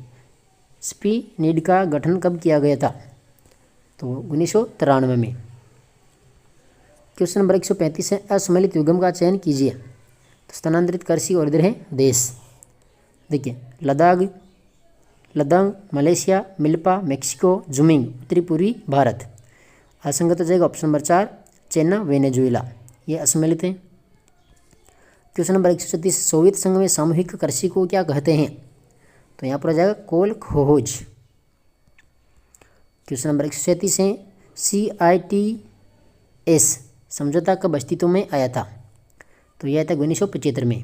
SPNID का गठन कब किया गया था? तो 1993 में। क्वेश्चन नंबर 135 है, असम्मिलित युग्म का चयन कीजिए। तो स्थानांतरित कृषि और इधर है देश। देखिए, लद्दाख, मलेशिया, मिल्पा, मेक्सिको, जुमिंग, उत्तरी पूर्वी भारत। असंगत हो जाएगा ऑप्शन नंबर 4 चाइना, वेनेजुएला, ये असम्मिलित है। क्वेश्चन नंबर 136, सोवियत संघ में सामूहिक कृषि को क्या कहते हैं? तो यहाँ पर आ जाएगा कोलखोज। क्वेश्चन नंबर 137 है, CITES समझौता कब अस्तित्व में आया था? तो यह आया था 1975 में।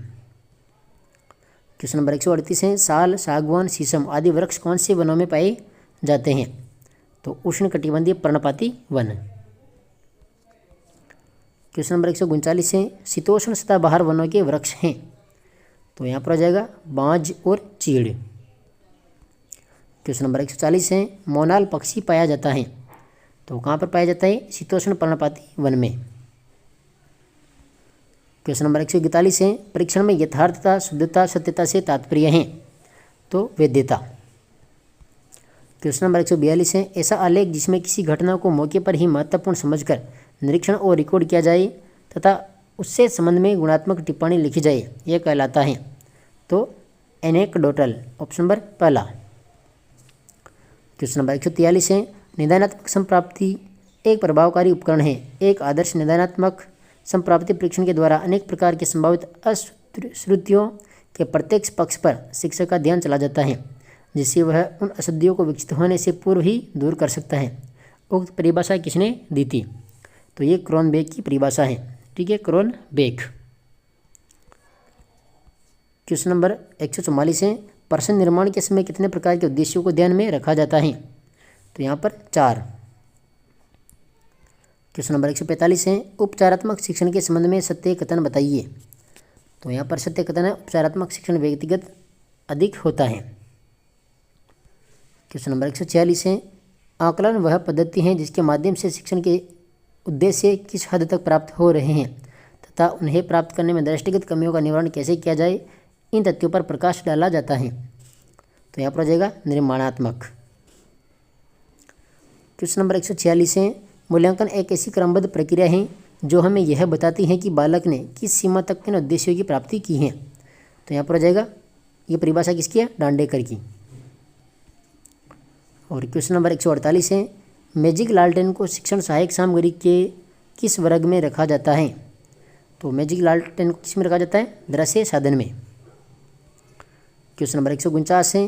क्वेश्चन नंबर 138 है, साल, सागवान, शीशम आदि वृक्ष कौन से वनों में पाए जाते हैं? तो उष्णकटिबंधीय पर्णपाती वन। क्वेश्चन नंबर 139 है, शीतोष्ण सदाबहार वनों के वृक्ष हैं? तो यहाँ पर आ जाएगा बांज और चीड़। क्वेश्चन नंबर 140 है, मोनाल पक्षी पाया जाता है? तो कहाँ पर पाया जाता है? शीतोष्ण पर्णपाती वन में। क्वेश्चन नंबर 141 है, परीक्षण में यथार्थता, शुद्धता, सत्यता से तात्पर्य है? तो वैधता। क्वेश्चन नंबर 142 है, ऐसा आलेख जिसमें किसी घटना को मौके पर ही महत्वपूर्ण समझकर निरीक्षण और रिकॉर्ड किया जाए तथा उससे संबंध में गुणात्मक टिप्पणी लिखी जाए, यह कहलाता है? तो anecdotal, option number 1। Question number 143 है, निदानात्मक संप्राप्ति एक प्रभावकारी उपकरण है। एक आदर्श निदानात्मक संप्राप्ति परीक्षण के द्वारा अनेक प्रकार के संभावित अश्रुतियों के प्रत्यक्ष पक्ष पर शिक्षक का ध्यान चला जाता है, जिससे वह उन अशुद्धियों को विकसित होने से पूर्व ही दूर कर सकता है। उक्त परिभाषा किसने दी थी? तो ये क्रोनबेक की परिभाषा है। ठीक है, क्रोनबेक। क्वेश्चन नंबर 144 है, प्रश्न निर्माण के समय कितने प्रकार के उद्देश्यों को ध्यान में रखा जाता है? तो यहाँ पर 4। क्वेश्चन नंबर 145 है, उपचारात्मक शिक्षण के संबंध में सत्य कथन बताइए। तो यहाँ पर सत्य कथन है, उपचारात्मक शिक्षण व्यक्तिगत अधिक होता है। क्वेश्चन नंबर 146 है, आकलन वह पद्धति है जिसके माध्यम से शिक्षण के उद्देश्य किस हद तक प्राप्त हो रहे हैं तथा उन्हें प्राप्त करने में दृष्टिगत कमियों का निवारण कैसे किया जाए, इन तथ्यों पर प्रकाश डाला जाता है। तो यहाँ पर आ जाएगा निर्माणात्मक। क्वेश्चन नंबर 146 है, मूल्यांकन एक ऐसी क्रमबद्ध प्रक्रिया है जो हमें यह बताती है कि बालक ने किस सीमा तक इन उद्देश्यों की प्राप्ति की है। तो यहाँ पर आ जाएगा, ये परिभाषा किसकी है? डांडेकर की। और क्वेश्चन नंबर 148 है, मैजिक लालटेन को शिक्षण सहायक सामग्री के किस वर्ग में रखा जाता है? तो मैजिक लालटेन को किस में रखा जाता है? दृश्य साधन में। क्वेश्चन नंबर 149 है,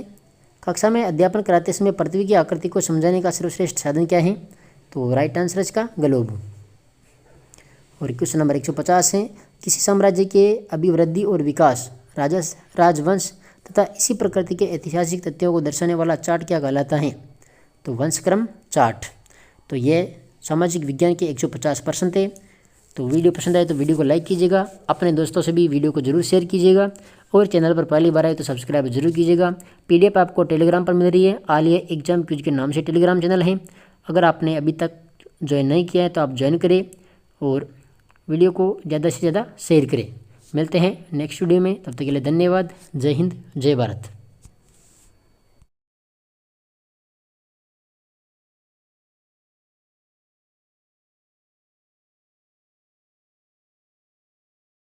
कक्षा में अध्यापन कराते समय पृथ्वी की आकृति को समझाने का सर्वश्रेष्ठ साधन क्या है? तो राइट आंसर इसका ग्लोब। और क्वेश्चन नंबर 150 है, किसी साम्राज्य के अभिवृद्धि और विकास, राजवंश तथा इसी प्रकृति के ऐतिहासिक तथ्यों को दर्शाने वाला चार्ट क्या कहलाता है? तो वंशक्रम चार्ट। तो ये सामाजिक विज्ञान के 150 प्रश्न थे। तो वीडियो पसंद आए तो वीडियो को लाइक कीजिएगा, अपने दोस्तों से भी वीडियो को जरूर शेयर कीजिएगा और चैनल पर पहली बार आए तो सब्सक्राइब जरूर कीजिएगा। पीडीएफ आपको टेलीग्राम पर मिल रही है, आलिया एग्जाम क्विज के नाम से टेलीग्राम चैनल है। अगर आपने अभी तक ज्वाइन नहीं किया है तो आप ज्वाइन करें और वीडियो को ज़्यादा से ज़्यादा शेयर करें। मिलते हैं नेक्स्ट वीडियो में, तब तक के लिए धन्यवाद। जय हिंद, जय भारत।